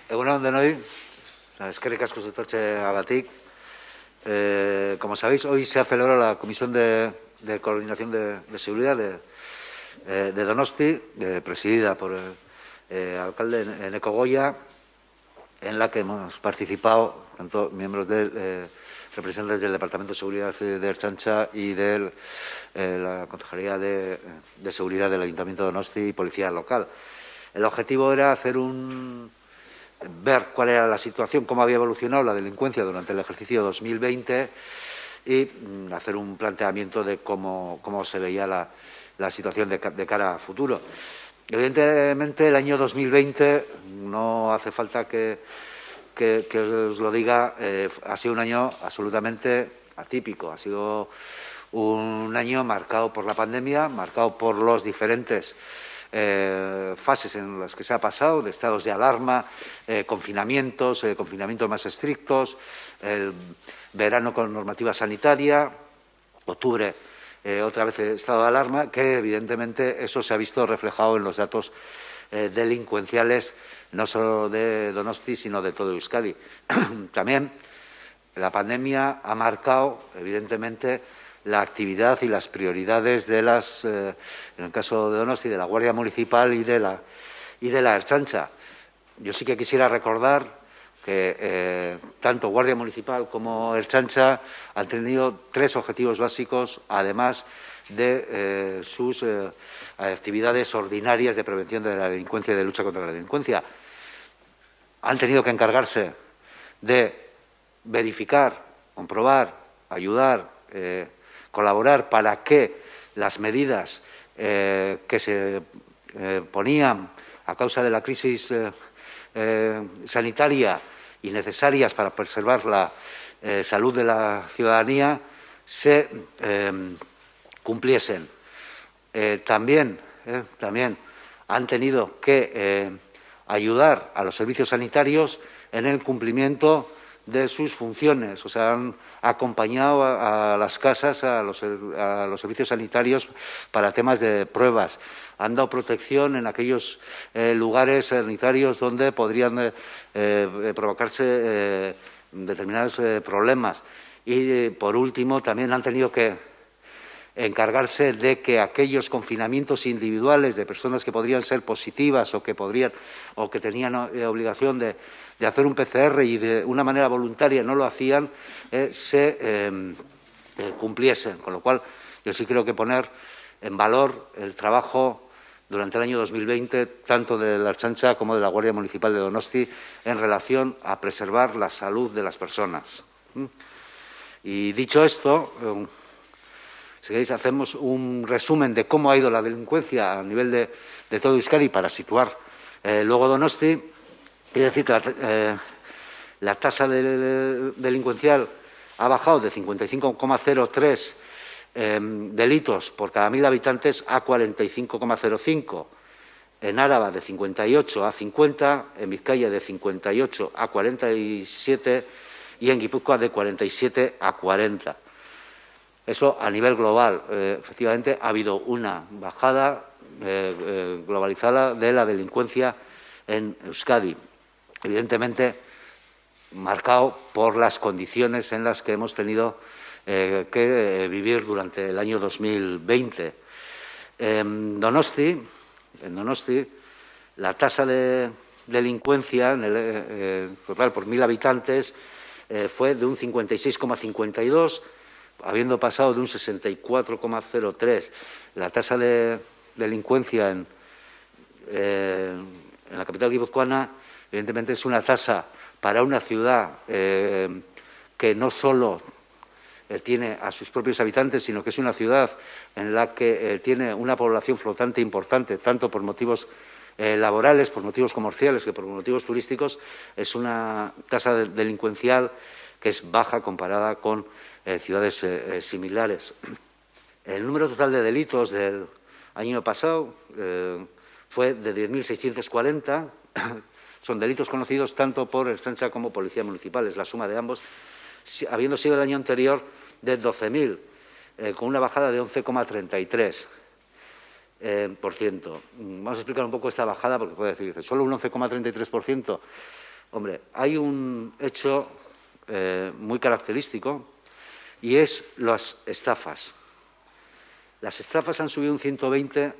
Egun on denoi, eskerrik asko agatik. Como sabéis, hoy se ha celebrado la Comisión de Coordinación de Seguridad de Donosti, presidida por el alcalde Eneko Goya, en la que hemos participado tanto miembros representantes del Departamento de Seguridad de Ertzaintza y de la Concejalía de Seguridad del Ayuntamiento de Donosti y Policía Local. El objetivo era ver cuál era la situación, cómo había evolucionado la delincuencia durante el ejercicio 2020 y hacer un planteamiento de cómo se veía la situación de cara a futuro. Evidentemente, el año 2020, no hace falta que os lo diga, ha sido un año absolutamente atípico. Ha sido un año marcado por la pandemia, marcado por los diferentes fases en las que se ha pasado, de estados de alarma, confinamientos más estrictos, el verano con normativa sanitaria, octubre otra vez estado de alarma, que evidentemente eso se ha visto reflejado en los datos delincuenciales, no solo de Donosti, sino de todo Euskadi. También la pandemia ha marcado, evidentemente, la actividad y las prioridades de en el caso de Donosti, de la Guardia Municipal y de la Ertzaintza. Yo sí que quisiera recordar que tanto Guardia Municipal como Ertzaintza han tenido tres objetivos básicos, además de sus actividades ordinarias de prevención de la delincuencia y de lucha contra la delincuencia. Han tenido que encargarse de verificar, comprobar, ayudar, colaborar para que las medidas que se ponían a causa de la crisis sanitaria y necesarias para preservar la salud de la ciudadanía se cumpliesen. También han tenido que ayudar a los servicios sanitarios en el cumplimiento de sus funciones, o sea, han acompañado a las casas, a los servicios sanitarios para temas de pruebas, han dado protección en aquellos lugares sanitarios donde podrían provocarse determinados problemas. Y, por último, también han tenido que encargarse de que aquellos confinamientos individuales de personas que podrían ser positivas o que tenían obligación de hacer un PCR y de una manera voluntaria no lo hacían, se cumpliesen. Con lo cual, yo sí creo que poner en valor el trabajo durante el año 2020, tanto de la Ertzaintza como de la Guardia Municipal de Donosti, en relación a preservar la salud de las personas. Y dicho esto, si queréis, hacemos un resumen de cómo ha ido la delincuencia a nivel de todo Euskadi para situar luego Donosti. Y decir que la tasa delincuencial ha bajado de 55,03 delitos por cada 1.000 habitantes a 45,05. En Áraba, de 58 a 50, en Vizcaya, de 58 a 47 y en Guipúzcoa, de 47 a 40. Eso a nivel global. Efectivamente, ha habido una bajada globalizada de la delincuencia en Euskadi. Evidentemente, marcado por las condiciones en las que hemos tenido que vivir durante el año 2020. En Donosti, la tasa de delincuencia en total por 1.000 habitantes fue de un 56,52, habiendo pasado de un 64,03. La tasa de delincuencia en la capital guipuzcoana, evidentemente, es una tasa para una ciudad que no solo tiene a sus propios habitantes, sino que es una ciudad en la que tiene una población flotante importante, tanto por motivos laborales, por motivos comerciales que por motivos turísticos. Es una tasa delincuencial que es baja comparada con ciudades similares. El número total de delitos del año pasado fue de 10.640. Son delitos conocidos tanto por Ertzaintza como Policía Municipal. Es la suma de ambos, habiendo sido el año anterior de 12.000, con una bajada de 11,33%. Vamos a explicar un poco esta bajada, porque puede decir, solo un 11,33%. Hombre, hay un hecho muy característico y es las estafas. Las estafas han subido un 120%,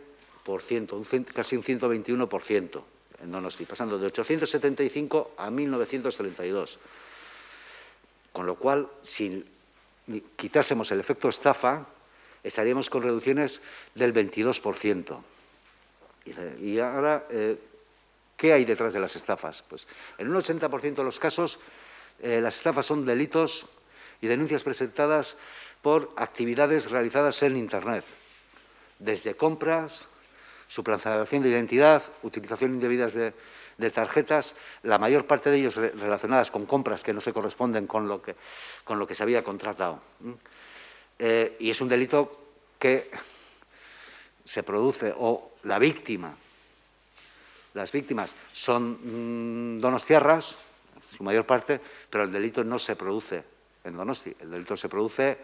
casi un 121% en Donosti, pasando de 875 a 1.932. Con lo cual, si quitásemos el efecto estafa, estaríamos con reducciones del 22%. Y ahora, ¿qué hay detrás de las estafas? Pues en un 80% de los casos, las estafas son delitos y denuncias presentadas por actividades realizadas en Internet, desde compras, suplantación de identidad, utilización indebida de tarjetas, la mayor parte de ellos relacionadas con compras que no se corresponden con lo que se había contratado. Y es un delito que se produce, o la víctima, las víctimas son donostiarras, su mayor parte, pero el delito no se produce en Donosti. El delito se produce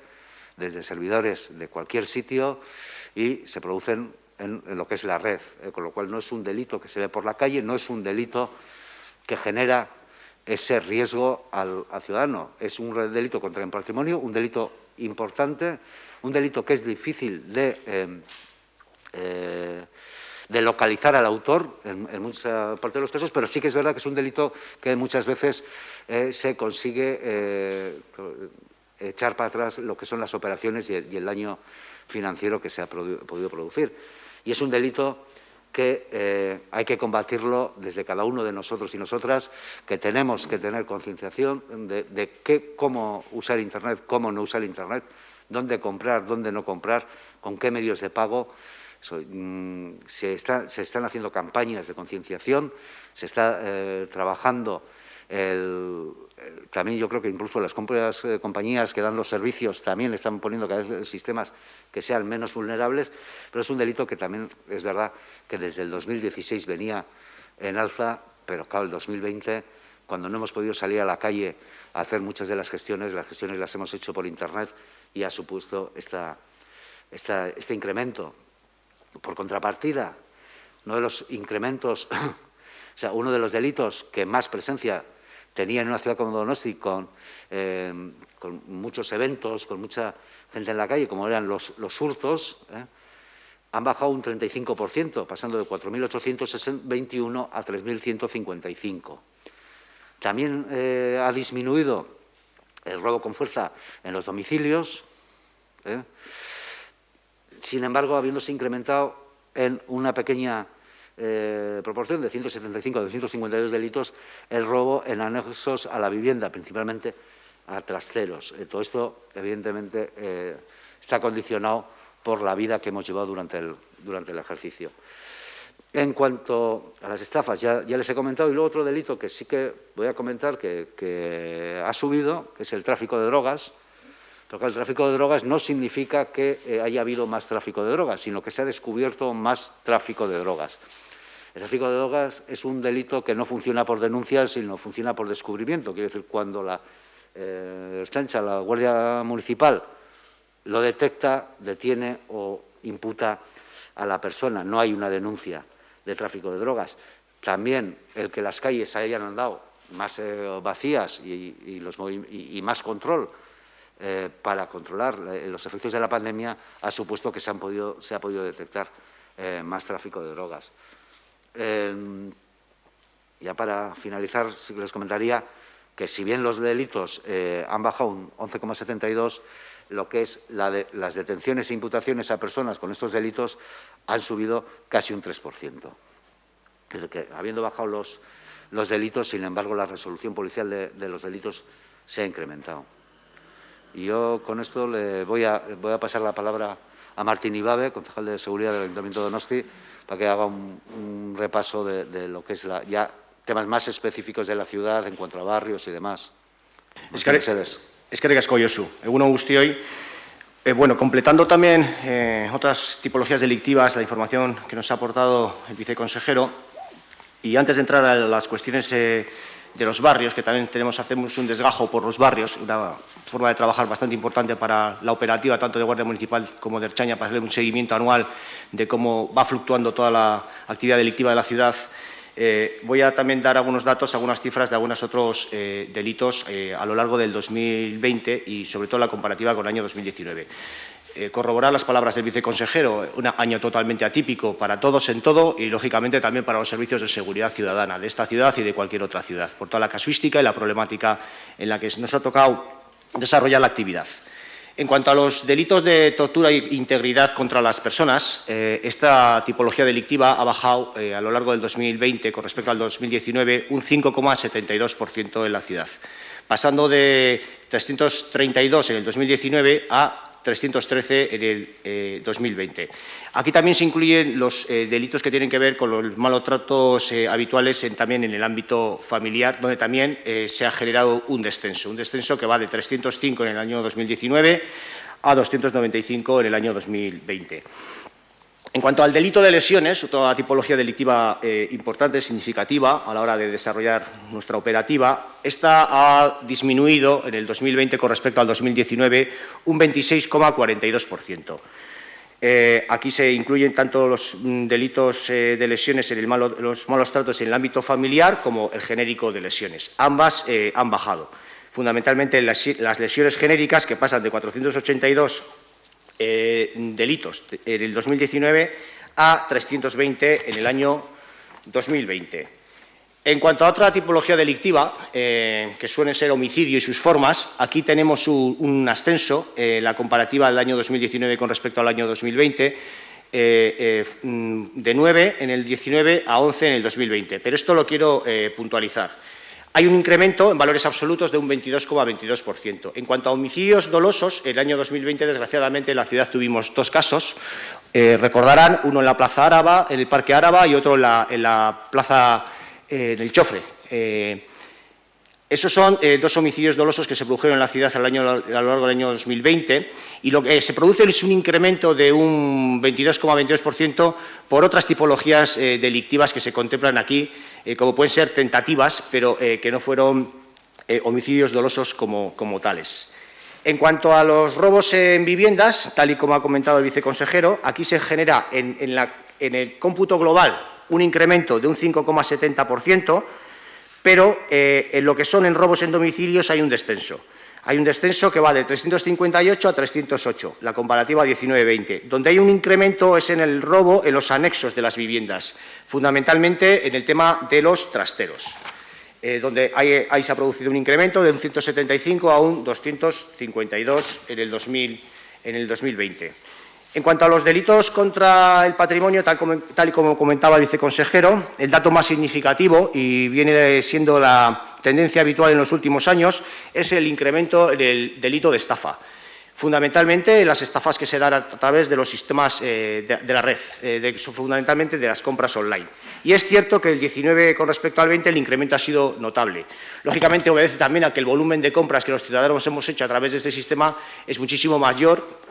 desde servidores de cualquier sitio y se producen en lo que es la red, con lo cual no es un delito que se ve por la calle, no es un delito que genera ese riesgo al ciudadano. Es un delito contra el patrimonio, un delito importante, un delito que es difícil de localizar al autor en mucha parte de los casos, pero sí que es verdad que es un delito que muchas veces se consigue echar para atrás lo que son las operaciones y el daño financiero que se ha podido producir. Y es un delito que hay que combatirlo desde cada uno de nosotros y nosotras, que tenemos que tener concienciación de cómo usar Internet, cómo no usar Internet, dónde comprar, dónde no comprar, con qué medios de pago. Se están haciendo campañas de concienciación, se está trabajando también yo creo que incluso las compañías que dan los servicios también están poniendo cada vez sistemas que sean menos vulnerables, pero es un delito que también es verdad que desde el 2016 venía en alza, pero claro, el 2020, cuando no hemos podido salir a la calle a hacer muchas de las gestiones las hemos hecho por Internet y ha supuesto este incremento. Por contrapartida, uno de los incrementos, o sea, uno de los delitos que más presencia tenía en una ciudad como Donosti, con muchos eventos, con mucha gente en la calle, como eran los hurtos, han bajado un 35%, pasando de 4.821 a 3.155. También ha disminuido el robo con fuerza en los domicilios, sin embargo, habiéndose incrementado en una pequeña proporción de 175 a 252 delitos el robo en anexos a la vivienda, principalmente a trasteros. Todo esto, evidentemente, está condicionado por la vida que hemos llevado durante el ejercicio. En cuanto a las estafas, ya les he comentado, y luego otro delito que sí que voy a comentar que ha subido, que es el tráfico de drogas. Pero el tráfico de drogas no significa que haya habido más tráfico de drogas, sino que se ha descubierto más tráfico de drogas. El tráfico de drogas es un delito que no funciona por denuncias, sino funciona por descubrimiento. Quiere decir, cuando la Guardia Municipal, lo detecta, detiene o imputa a la persona. No hay una denuncia de tráfico de drogas. También el que las calles hayan andado más vacías y más control para controlar los efectos de la pandemia ha supuesto que se ha podido detectar más tráfico de drogas. Ya para finalizar, sí que les comentaría que si bien los delitos han bajado un 11,72, lo que es las detenciones e imputaciones a personas con estos delitos han subido casi un 3%. Es decir, que habiendo bajado los delitos, sin embargo, la resolución policial de los delitos se ha incrementado. Y yo con esto le voy a pasar la palabra a Martín Ibabe, concejal de Seguridad del Ayuntamiento de Donosti, para que haga un repaso de lo que es ya temas más específicos de la ciudad en cuanto a barrios y demás. Eskerrik asko, Josu. Egunon guztioi. Bueno, completando también otras tipologías delictivas, la información que nos ha aportado el viceconsejero, y antes de entrar a las cuestiones de los barrios, que también hacemos un desgajo por los barrios, una forma de trabajar bastante importante para la operativa tanto de Guardia Municipal como de Ertzaintza, para hacer un seguimiento anual de cómo va fluctuando toda la actividad delictiva de la ciudad. Voy a también dar algunos datos, algunas cifras de algunos otros delitos a lo largo del 2020 y, sobre todo, la comparativa con el año 2019. Corroborar las palabras del viceconsejero, un año totalmente atípico para todos en todo y, lógicamente, también para los servicios de seguridad ciudadana de esta ciudad y de cualquier otra ciudad, por toda la casuística y la problemática en la que nos ha tocado desarrollar la actividad. En cuanto a los delitos de tortura e integridad contra las personas, esta tipología delictiva ha bajado a lo largo del 2020 con respecto al 2019 un 5,72% en la ciudad, pasando de 332 en el 2019 a 313 en el 2020. Aquí también se incluyen los delitos que tienen que ver con los malos tratos habituales también en el ámbito familiar, donde también se ha generado un descenso que va de 305 en el año 2019 a 295 en el año 2020. En cuanto al delito de lesiones, otra tipología delictiva importante, significativa a la hora de desarrollar nuestra operativa, esta ha disminuido en el 2020 con respecto al 2019 un 26,42%. Aquí se incluyen tanto los delitos de lesiones en los malos tratos en el ámbito familiar como el genérico de lesiones. Ambas han bajado. Fundamentalmente las lesiones genéricas, que pasan de 482 delitos en el 2019 a 320 en el año 2020. En cuanto a otra tipología delictiva, que suelen ser homicidio y sus formas, aquí tenemos un ascenso en la comparativa del año 2019 con respecto al año 2020, de 9 en el 19 a 11 en el 2020. Pero esto lo quiero puntualizar. Hay un incremento en valores absolutos de un 22,22%. En cuanto a homicidios dolosos, el año 2020, desgraciadamente, en la ciudad tuvimos dos casos. Recordarán, uno en la Plaza Áraba, en el Parque Áraba, y otro en la Plaza del Chofre. Esos son dos homicidios dolosos que se produjeron en la ciudad a lo largo del año 2020 y lo que se produce es un incremento de un 22,22% por otras tipologías delictivas que se contemplan aquí, como pueden ser tentativas, pero que no fueron homicidios dolosos como tales. En cuanto a los robos en viviendas, tal y como ha comentado el viceconsejero, aquí se genera en el cómputo global un incremento de un 5,70%, pero en lo que son en robos en domicilios hay un descenso. Hay un descenso que va de 358 a 308, la comparativa 19-20. Donde hay un incremento es en el robo en los anexos de las viviendas, fundamentalmente en el tema de los trasteros, donde ahí se ha producido un incremento de un 175 a un 252 en el 2020. En cuanto a los delitos contra el patrimonio, tal y como comentaba el viceconsejero, el dato más significativo, y viene siendo la tendencia habitual en los últimos años, es el incremento en el delito de estafa. Fundamentalmente, las estafas que se dan a través de los sistemas de la red, fundamentalmente de las compras online. Y es cierto que el 19 con respecto al 20 el incremento ha sido notable. Lógicamente, obedece también a que el volumen de compras que los ciudadanos hemos hecho a través de este sistema es muchísimo mayor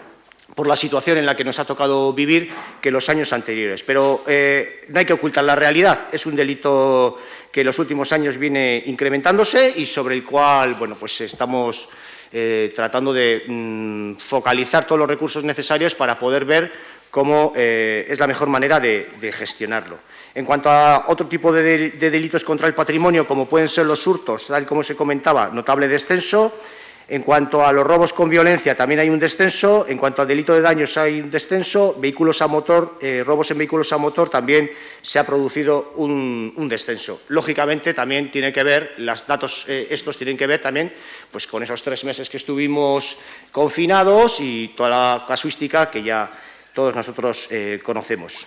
por la situación en la que nos ha tocado vivir que los años anteriores. Pero no hay que ocultar la realidad. Es un delito que en los últimos años viene incrementándose y sobre el cual pues estamos tratando de focalizar todos los recursos necesarios para poder ver cómo es la mejor manera de gestionarlo. En cuanto a otro tipo de delitos contra el patrimonio, como pueden ser los hurtos, tal como se comentaba, notable descenso. En cuanto a los robos con violencia, también hay un descenso. En cuanto al delito de daños, hay un descenso. Vehículos a motor, robos en vehículos a motor, también se ha producido un descenso. Lógicamente, también tiene que ver, los datos estos tienen que ver también pues, con esos 3 meses que estuvimos confinados y toda la casuística que ya todos nosotros conocemos.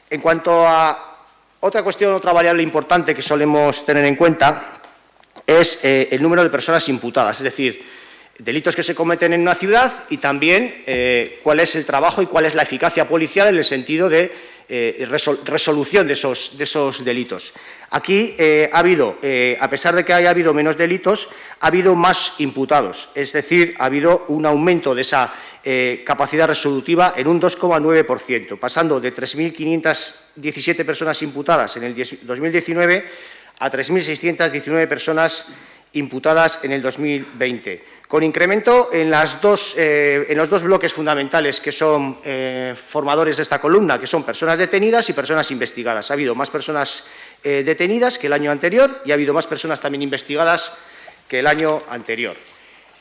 En cuanto a otra cuestión, otra variable importante que solemos tener en cuenta es el número de personas imputadas, es decir, delitos que se cometen en una ciudad y también cuál es el trabajo y cuál es la eficacia policial en el sentido de resolución de esos delitos. Aquí ha habido, a pesar de que haya habido menos delitos, ha habido más imputados, es decir, ha habido un aumento de esa capacidad resolutiva en un 2,9%, pasando de 3.517 personas imputadas en el 2019 a 3.619 personas imputadas en el 2020, con incremento en los dos bloques fundamentales que son formadores de esta columna, que son personas detenidas y personas investigadas. Ha habido más personas detenidas que el año anterior y ha habido más personas también investigadas que el año anterior.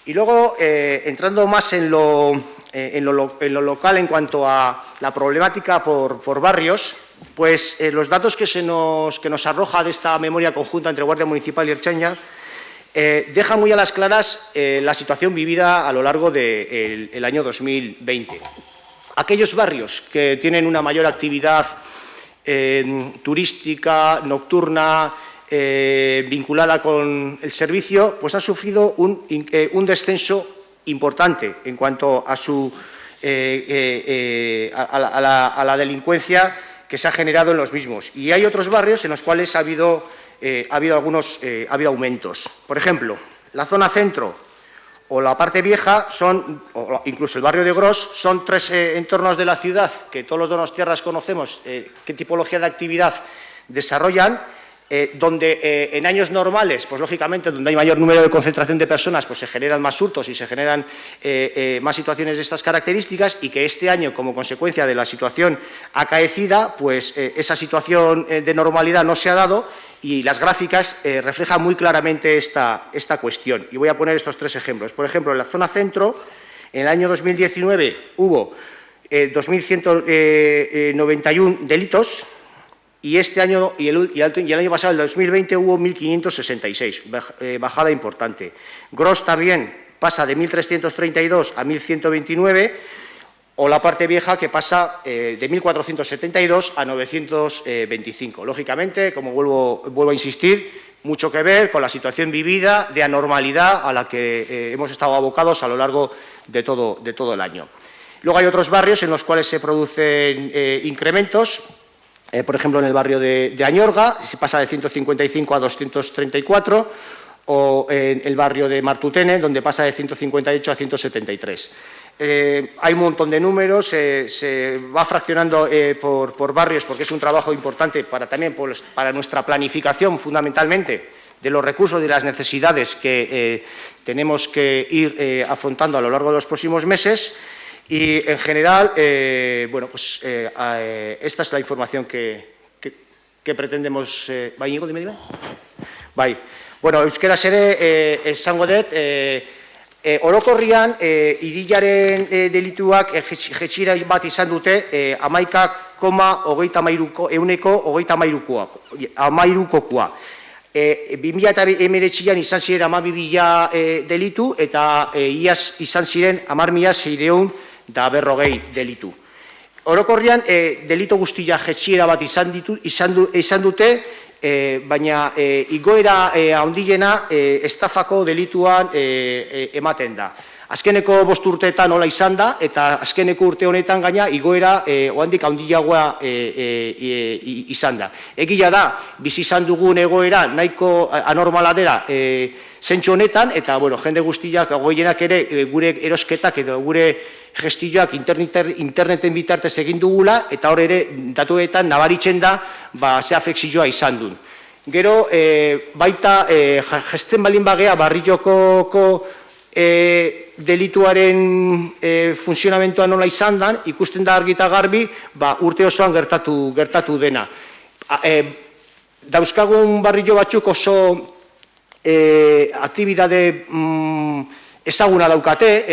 Y luego, entrando más en lo local en cuanto a la problemática por barrios, pues los datos que nos arroja de esta memoria conjunta entre Guardia Municipal y Ertzaintza deja muy a las claras la situación vivida a lo largo del año 2020. Aquellos barrios que tienen una mayor actividad turística, nocturna, vinculada con el servicio, pues ha sufrido un descenso importante en cuanto a la delincuencia que se ha generado en los mismos. Y hay otros barrios en los cuales ha habido aumentos. Por ejemplo, la zona centro o la parte vieja o incluso el barrio de Gros, son tres entornos de la ciudad que todos los donostiarras conocemos qué tipología de actividad desarrollan, donde en años normales, pues lógicamente, donde hay mayor número de concentración de personas, pues se generan más hurtos y se generan más situaciones de estas características, y que este año, como consecuencia de la situación acaecida, pues esa situación de normalidad no se ha dado, y las gráficas reflejan muy claramente esta cuestión. Y voy a poner estos tres ejemplos. Por ejemplo, en la zona centro, en el año 2019 hubo 2.191 delitos, y este año y el año pasado, el 2020, hubo 1.566, bajada importante. Gros también pasa de 1.332 a 1.129, o la parte vieja, que pasa de 1.472 a 925. Lógicamente, como vuelvo a insistir, mucho que ver con la situación vivida de anormalidad a la que hemos estado abocados a lo largo de todo el año. Luego hay otros barrios en los cuales se producen incrementos. Por ejemplo, en el barrio de Añorga se pasa de 155 a 234, o en el barrio de Martutene, donde pasa de 158 a 173. Hay un montón de números, se va fraccionando por barrios, porque es un trabajo importante también para nuestra planificación, fundamentalmente, de los recursos y de las necesidades que tenemos que ir afrontando a lo largo de los próximos meses. Y, en general, pues esta es la información que pretendemos. Bai, Iñigo, dime. Bai. Bueno, euskaraz ere esango dut, orokorrian hirilaren delituak jaitsiera bat izan dute 11,33%. 2019an izan ziren 12.000 delitu, eta iaz izan ziren 10.640 delitu. Orokorrian, delitu guztia jaitsiera bat izan dute, baina igoera handiena estafako delituan ematen da. Azkeneko 5 urteetan hola izan da, eta azkeneko urte honetan gaina igoera oandik handiagoa izan da. Egia da, bizi izan dugun egoera nahiko anormala dela zentsu honetan, eta jende guztiak, gehienak ere, gure erosketak edo gure gestioak interneten bitartez egin dugula, eta hor ere datuetan nabaritzen da ze afekzioa izan duen. Gero, baita gesten balin bagea barriokoko delituaren funtzionamentoa nola izan dan, ikusten da argi eta garbi urte osoan gertatu dena. Dauzkagun barrio batzuk oso aktibidade ezaguna daukate,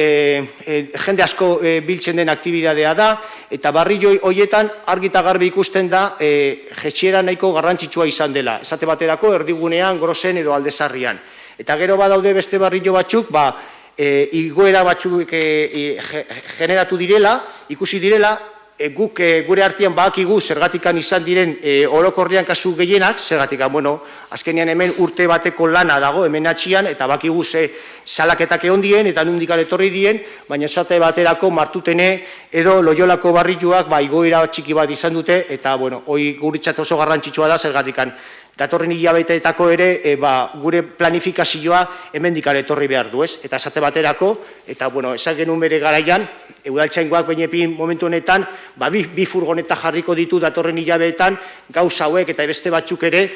jende asko biltzen den aktibidadea da, eta barrio horietan argi eta garbi ikusten da jaitsiera nahiko garrantzitsua izan dela, esate baterako erdigunean, Grosen edo Aldezarrian. Eta gero badaude beste barrio batzuk, igoera batzuk generatu direla, ikusi direla, guk gure artean badakigu zergatikan izan diren orokorrean kasu gehienak, zergatikan, azkenean hemen urte bateko lana dago, hemen atxian, eta bakigu salaketak egon dien, eta nundikan etorri dien, baina esate baterako Martutene edo Loiolako barrioak igoera txiki bat izan dute, eta hori guretzat oso garrantzitsua da, zergatikan datorren hilabeteetako ere gure planifikazioa hemendik etorri behar du, ez? Eta esate baterako, eta esan genuen bere garaian, udaltzaingoak bainepin momentu honetan, bi furgoneta jarriko ditu datorren hilabetetan, gauza hauek eta beste batzuk ere,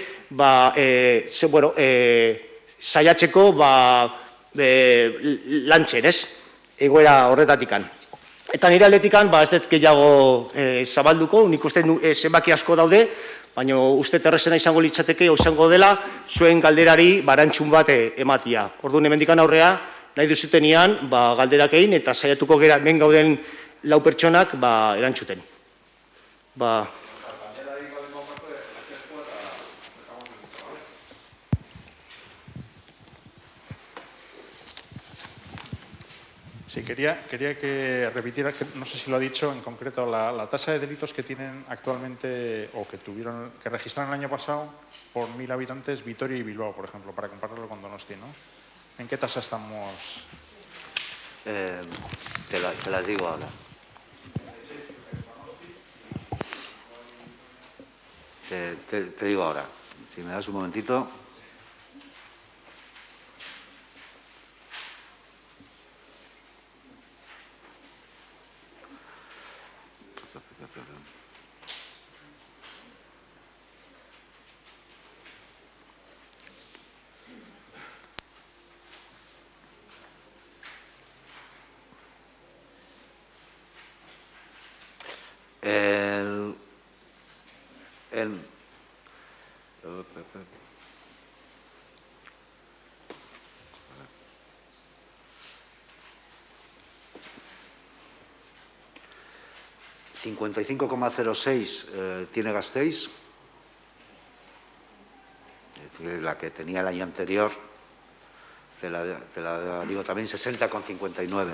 saiatzeko lantzen, ez? Egoera horretatikan. Eta nire aldetikan, ez dut gehiago zabalduko, nik uste zenbaki asko daude, baina uste errazena izango litzateke, izango dela, zuen galderari barantzun bat ematia. Orduan, hemendikan aurrea, nahi duzutenean, galderak egin, eta saiatuko gera, hemen gauden lau pertsonak, erantzuten. Sí, quería que repitiera, no sé si lo ha dicho en concreto, la tasa de delitos que tienen actualmente o que registraron el año pasado por 1.000 habitantes Vitoria y Bilbao, por ejemplo, para compararlo con Donosti, ¿no? ¿En qué tasa estamos? Te las digo ahora. Te digo ahora. Si me das un momentito. El 55,06 tiene Gasteiz, es decir, la que tenía el año anterior, te la digo también, 60,59.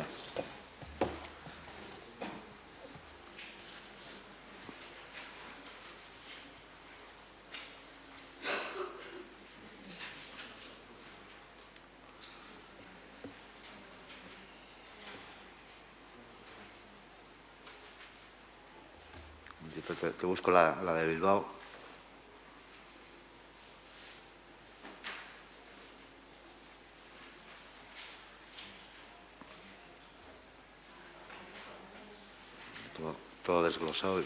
Te busco la de Bilbao. Todo desglosado. Un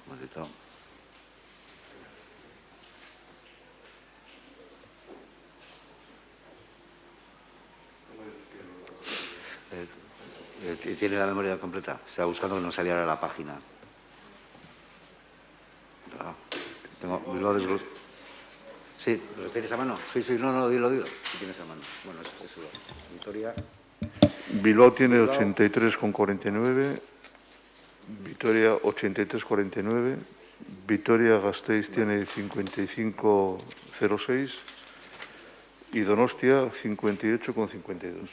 momentito. ¿Tiene la memoria completa? Estaba buscando que no saliera la página. Tengo Bilbao desglosado. Sí, ¿lo tienes a mano? Sí, no, dilo. Sí tienes a mano. Bueno, eso lo. Vitoria. Bilbao tiene 83,49, Vitoria 83,49, Vitoria-Gasteiz tiene 55,06 y Donostia 58,52.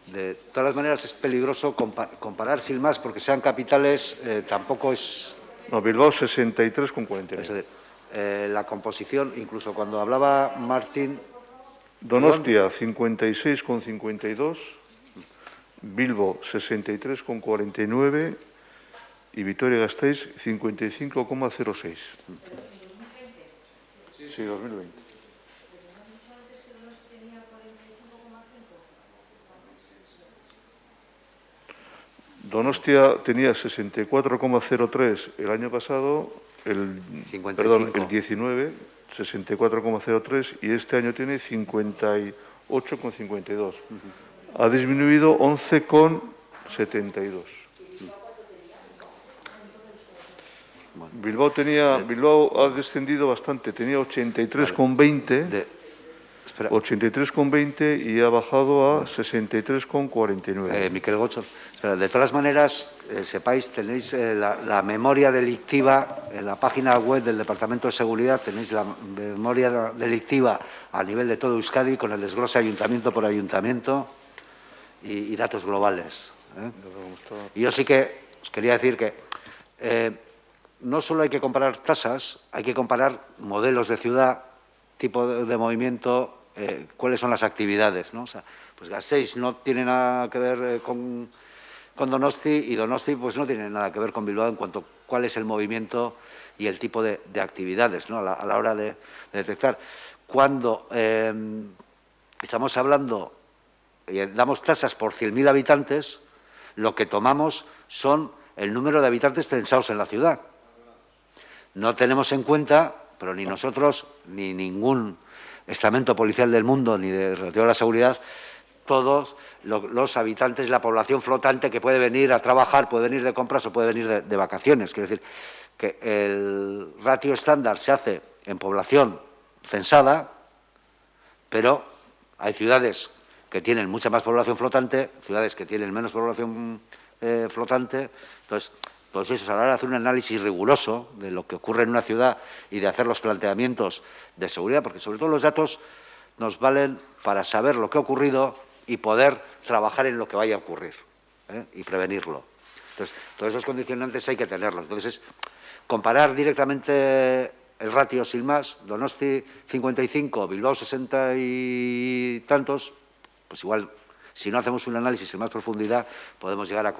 De todas las maneras, es peligroso comparar sin más, porque sean capitales, tampoco es... No, Bilbao 63,49. Es decir, la composición, incluso cuando hablaba Martín... Donostia 56,52, Bilbo 63,49 y Vitoria-Gasteiz 55,06. Sí, 2020. Donostia tenía 64,03 el año pasado, el 19, 64,03 y este año tiene 58,52. Ha disminuido 11,72. Bilbao ha descendido bastante, tenía 83,20. 83,20 y ha bajado a 63,49. Miquel Gocho, de todas maneras, sepáis, tenéis la memoria delictiva en la página web del Departamento de Seguridad, tenéis la memoria delictiva a nivel de todo Euskadi con el desglose ayuntamiento por ayuntamiento y datos globales. Y yo sí que os quería decir que no solo hay que comparar tasas, hay que comparar modelos de ciudad, tipo de movimiento, cuáles son las actividades, ¿no? O sea, pues Gasteiz no tiene nada que ver con Donosti y Donosti pues no tiene nada que ver con Bilbao en cuanto a cuál es el movimiento y el tipo de actividades, ¿no? a la hora de detectar. Cuando estamos hablando, damos tasas por 100.000 habitantes, lo que tomamos son el número de habitantes censados en la ciudad. No tenemos en cuenta, pero ni nosotros, ni ningún estamento policial del mundo, ni de relativo a la seguridad, todos los habitantes, la población flotante que puede venir a trabajar, puede venir de compras o puede venir de vacaciones. Quiero decir que el ratio estándar se hace en población censada, pero hay ciudades que tienen mucha más población flotante, ciudades que tienen menos población flotante. Entonces, pues eso, a la hora de hacer un análisis riguroso de lo que ocurre en una ciudad y de hacer los planteamientos de seguridad, porque sobre todo los datos nos valen para saber lo que ha ocurrido y poder trabajar en lo que vaya a ocurrir y prevenirlo. Entonces, todos esos condicionantes hay que tenerlos. Entonces, comparar directamente el ratio sin más, Donosti 55, Bilbao 60 y tantos, pues igual, si no hacemos un análisis en más profundidad, podemos llegar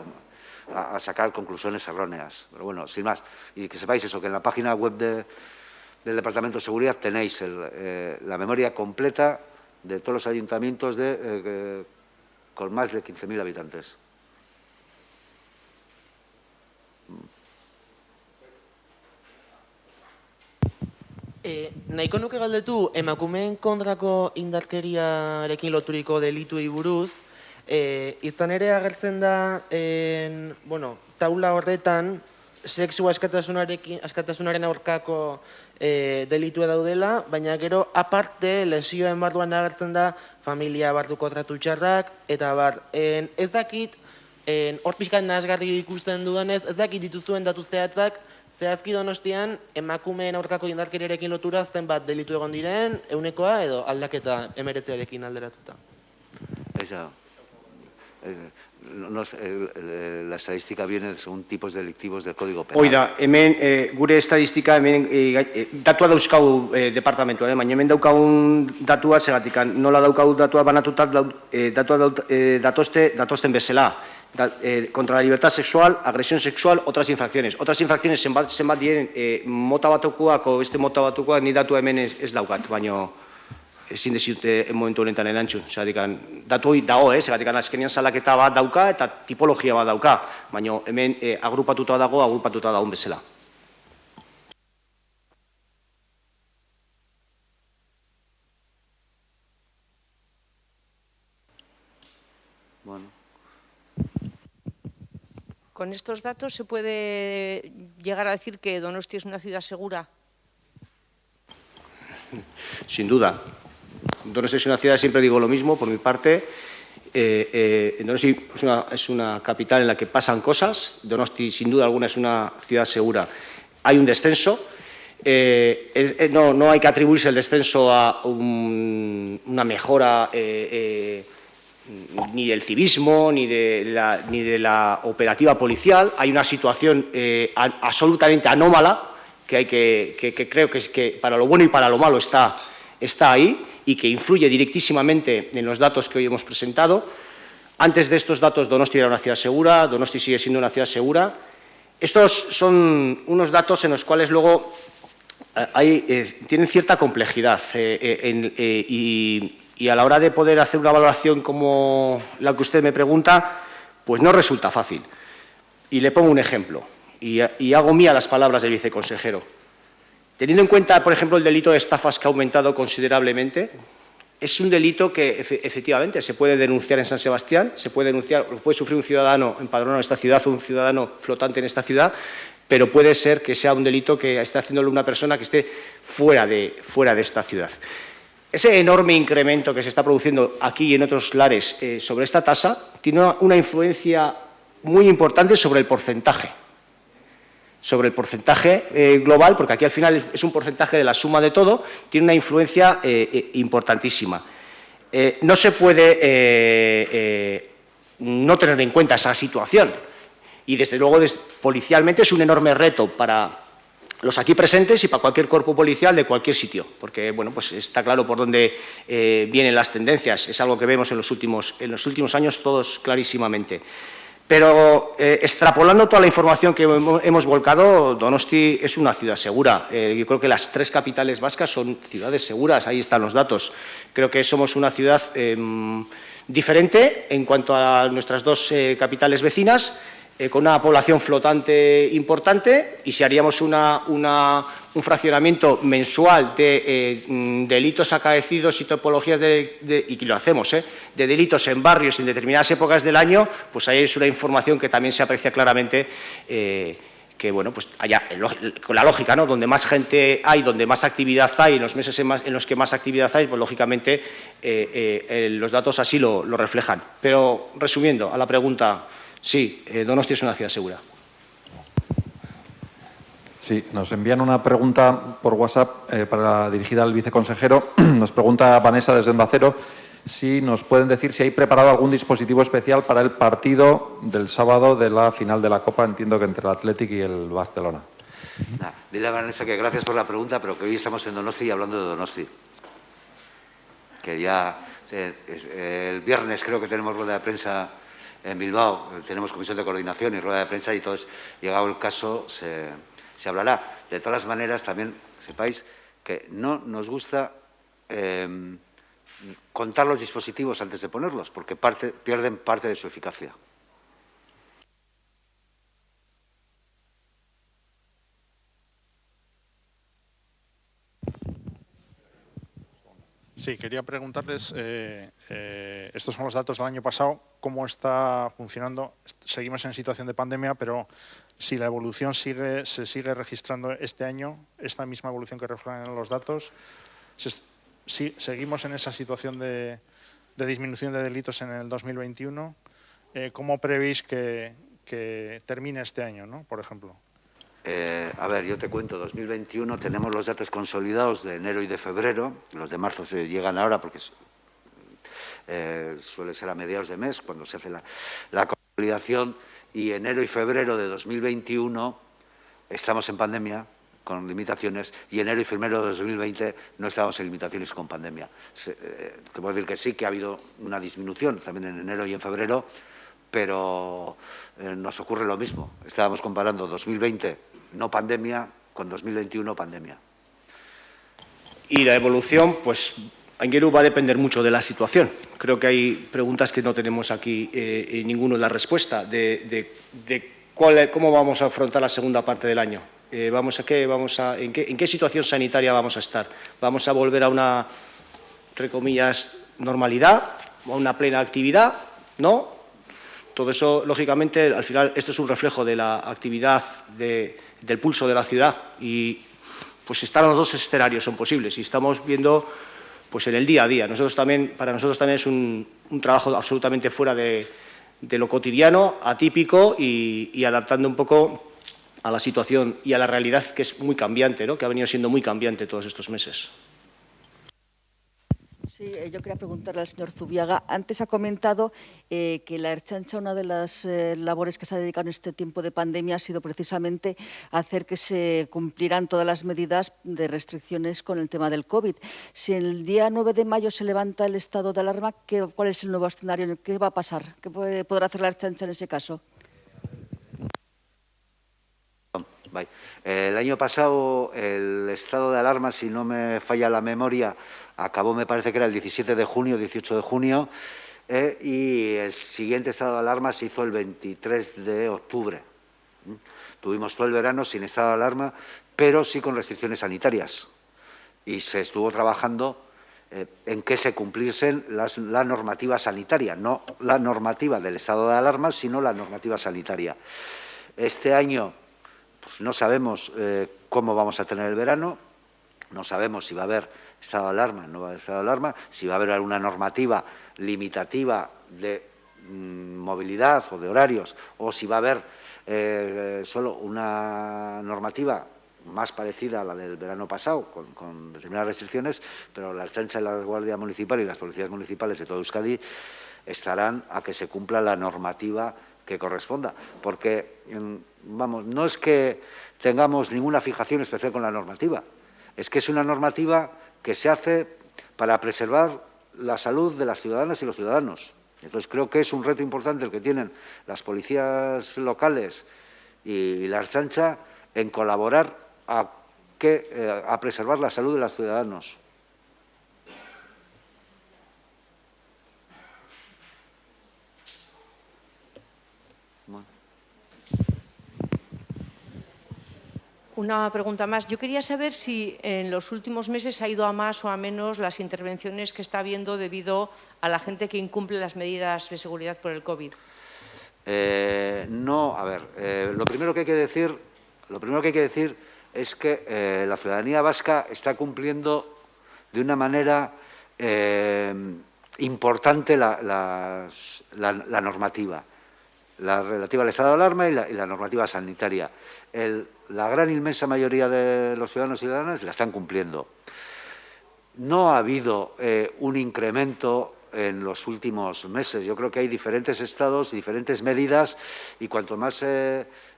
a sacar conclusiones erróneas. Pero bueno, sin más. Y que sepáis eso, que en la página web del Departamento de Seguridad tenéis la memoria completa de todos los ayuntamientos con más de 15.000 habitantes. Nahiko nuke galdetu, emakumeen kontrako indarkeriarekin loturiko delituei buruz, izan ere agertzen da, taula horretan, sexua askatasunaren aurkako delitua daudela, baina gero aparte lesioen barruan agertzen da familia barruko tratu txarrak, eta bar, ez dakit, hor pixkat nahasgarri ikusten dudanez, ez dakit dituzuen datu zehatzak, zehazki Donostian emakumeen aurkako indarkeriarekin lotura zenbat delitu egon diren, ehunekoa edo aldaketa 19arekin alderatuta. La estadística viene según tipos delictivos del Código Penal. Oida, hemen gure estadistika, hemen datua dauzkau departamentuan, baina hemen daukagun datua, segatikan nola daukagu datua banatutak datua datosten bezala. Contra la libertad sexual, agresión sexual, otras infracciones. Otras infracciones zenbat diren mota batukoak o beste mota batukoak ni datua hemen ez daukat, baina ezin dezute momentu honetan erantzun. Datu hori dago, zergatik azkenean salaketa bat dauka eta tipologia bat dauka, baina hemen agrupatuta dagoen bezala. Bueno. ¿Con estos datos se puede llegar a decir que Donosti es una ciudad segura? Sin duda. Donosti es una ciudad, siempre digo lo mismo, por mi parte. Donosti es una capital en la que pasan cosas. Donosti, sin duda alguna, es una ciudad segura. Hay un descenso. No hay que atribuirse el descenso a una mejora ni del civismo, ni de la operativa policial. Hay una situación absolutamente anómala que creo que es que para lo bueno y para lo malo está ahí y que influye directísimamente en los datos que hoy hemos presentado. Antes de estos datos, Donosti era una ciudad segura, Donosti sigue siendo una ciudad segura. Estos son unos datos en los cuales luego tienen cierta complejidad y a la hora de poder hacer una valoración como la que usted me pregunta, pues no resulta fácil. Y le pongo un ejemplo, y hago mía las palabras del viceconsejero. Teniendo en cuenta, por ejemplo, el delito de estafas que ha aumentado considerablemente, es un delito que efectivamente se puede denunciar en San Sebastián, se puede denunciar, lo puede sufrir un ciudadano empadronado en esta ciudad o un ciudadano flotante en esta ciudad, pero puede ser que sea un delito que esté haciéndolo una persona que esté fuera de esta ciudad. Ese enorme incremento que se está produciendo aquí y en otros lares sobre esta tasa tiene una influencia muy importante sobre el porcentaje global, porque aquí al final es un porcentaje de la suma de todo, tiene una influencia importantísima. No se puede no tener en cuenta esa situación y, desde luego, policialmente es un enorme reto para los aquí presentes y para cualquier cuerpo policial de cualquier sitio, porque bueno, pues está claro por dónde vienen las tendencias, es algo que vemos en los últimos años todos clarísimamente. Pero extrapolando toda la información que hemos volcado, Donosti es una ciudad segura. Yo creo que las 3 capitales vascas son ciudades seguras, ahí están los datos. Creo que somos una ciudad diferente en cuanto a nuestras 2 capitales vecinas, con una población flotante importante, y si haríamos un fraccionamiento mensual de delitos acaecidos y tipologías y que lo hacemos, de delitos en barrios en determinadas épocas del año, pues ahí es una información que también se aprecia claramente que, bueno, pues allá, con la lógica, ¿no? Donde más gente hay, donde más actividad hay, en los meses en los que más actividad hay, pues lógicamente los datos así lo reflejan. Pero, resumiendo a la pregunta, sí, Donosti es una ciudad segura. Sí, nos envían una pregunta por WhatsApp dirigida al viceconsejero. Nos pregunta Vanessa desde Onda Cero si nos pueden decir si hay preparado algún dispositivo especial para el partido del sábado de la final de la Copa, entiendo que entre el Athletic y el Barcelona. Dile a Vanessa que gracias por la pregunta, pero que hoy estamos en Donosti y hablando de Donosti. Que ya el viernes creo que tenemos rueda de prensa en Bilbao, tenemos comisión de coordinación y rueda de prensa, y entonces, llegado el caso, se hablará. De todas maneras, también sepáis que no nos gusta contar los dispositivos antes de ponerlos, porque pierden parte de su eficacia. Sí, quería preguntarles, estos son los datos del año pasado, ¿cómo está funcionando? Seguimos en situación de pandemia, pero si la evolución se sigue registrando este año, esta misma evolución que reflejan los datos, si seguimos en esa situación de disminución de delitos en el 2021, ¿cómo prevéis que termine este año, ¿no? Por ejemplo? A ver, yo te cuento, 2021 tenemos los datos consolidados de enero y de febrero, los de marzo se llegan ahora porque suele ser a mediados de mes cuando se hace la consolidación, y enero y febrero de 2021 estamos en pandemia con limitaciones, y enero y febrero de 2020 no estábamos en limitaciones con pandemia. Te puedo decir que sí que ha habido una disminución también en enero y en febrero, pero nos ocurre lo mismo. Estábamos comparando 2020 no pandemia con 2021 pandemia. Y la evolución, pues, Aingeru, va a depender mucho de la situación. Creo que hay preguntas que no tenemos aquí ninguno la respuesta de cómo vamos a afrontar la segunda parte del año. ¿En qué situación sanitaria vamos a estar? ¿Vamos a volver a una, entre comillas, normalidad, a una plena actividad? ¿No? Todo eso, lógicamente, al final, esto es un reflejo de la actividad del pulso de la ciudad, y pues están los 2 escenarios, son posibles, y estamos viendo pues en el día a día. Para nosotros también es un trabajo absolutamente fuera de lo cotidiano, atípico, y adaptando un poco a la situación y a la realidad, que es muy cambiante, ¿no? Que ha venido siendo muy cambiante todos estos meses. Sí, yo quería preguntarle al señor Zubiaga. Antes ha comentado que la Ertzaintza, una de las labores que se ha dedicado en este tiempo de pandemia ha sido precisamente hacer que se cumplieran todas las medidas de restricciones con el tema del COVID. Si el día 9 de mayo se levanta el estado de alarma, ¿cuál es el nuevo escenario? ¿Qué va a pasar? ¿Qué podrá hacer la Ertzaintza en ese caso? El año pasado el estado de alarma, si no me falla la memoria, acabó, me parece que era el 17 de junio, 18 de junio, y el siguiente estado de alarma se hizo el 23 de octubre. Tuvimos todo el verano sin estado de alarma, pero sí con restricciones sanitarias. Y se estuvo trabajando en que se cumpliesen la normativa sanitaria, no la normativa del estado de alarma, sino la normativa sanitaria. Este año pues no sabemos cómo vamos a tener el verano, no sabemos si va a haber estado de alarma, no va a haber estado de alarma, si va a haber alguna normativa limitativa de movilidad o de horarios, o si va a haber solo una normativa más parecida a la del verano pasado, con determinadas restricciones, pero la Ertzaintza y la Guardia Municipal y las policías municipales de todo Euskadi estarán a que se cumpla la normativa que corresponda, porque, vamos, no es que tengamos ninguna fijación especial con la normativa, es que es una normativa que se hace para preservar la salud de las ciudadanas y los ciudadanos. Entonces, creo que es un reto importante el que tienen las policías locales y la Ertzaintza en colaborar a preservar la salud de los ciudadanos. Una pregunta más. Yo quería saber si en los últimos meses ha ido a más o a menos las intervenciones que está habiendo debido a la gente que incumple las medidas de seguridad por el COVID. No, a ver, lo primero que hay que decir es que la ciudadanía vasca está cumpliendo de una manera importante la normativa, la relativa al estado de alarma y la normativa sanitaria. La gran inmensa mayoría de los ciudadanos y ciudadanas la están cumpliendo. No ha habido un incremento en los últimos meses. Yo creo que hay diferentes estados, diferentes medidas, y cuanto más,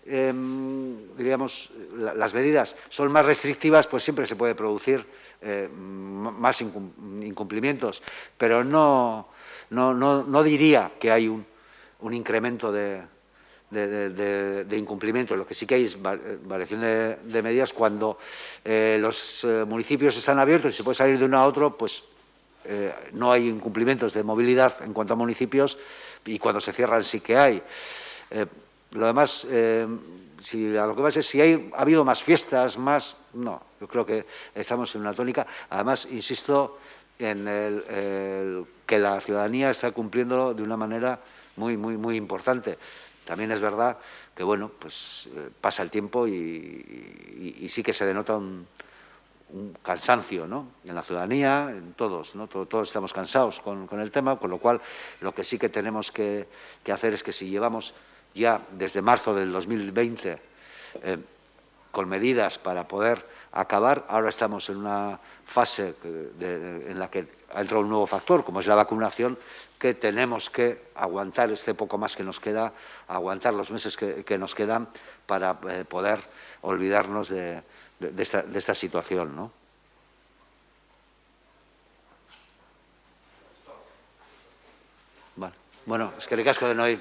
diríamos, las medidas son más restrictivas, pues siempre se puede producir más incumplimientos. Pero no diría que hay un incremento de incumplimiento. Lo que sí que hay es variación de medidas cuando los municipios están abiertos y se puede salir de uno a otro, pues no hay incumplimientos de movilidad en cuanto a municipios, y cuando se cierran sí que hay. Lo demás, a lo que vas es si ha habido más fiestas, más... No, yo creo que estamos en una tónica. Además, insisto en que la ciudadanía está cumpliendo de una manera muy importante. También es verdad que, bueno, pues pasa el tiempo y sí que se denota un cansancio, ¿no?, en la ciudadanía, en todos, ¿no? Todos estamos cansados con el tema, con lo cual lo que sí que tenemos que hacer es que si llevamos ya desde marzo del 2020 con medidas para poder acabar, ahora estamos en una fase en la que ha entrado un nuevo factor, como es la vacunación, que tenemos que aguantar este poco más que nos queda, aguantar los meses que nos quedan para poder olvidarnos de esta situación, ¿no? Vale. Bueno, eskerrik asko denoi.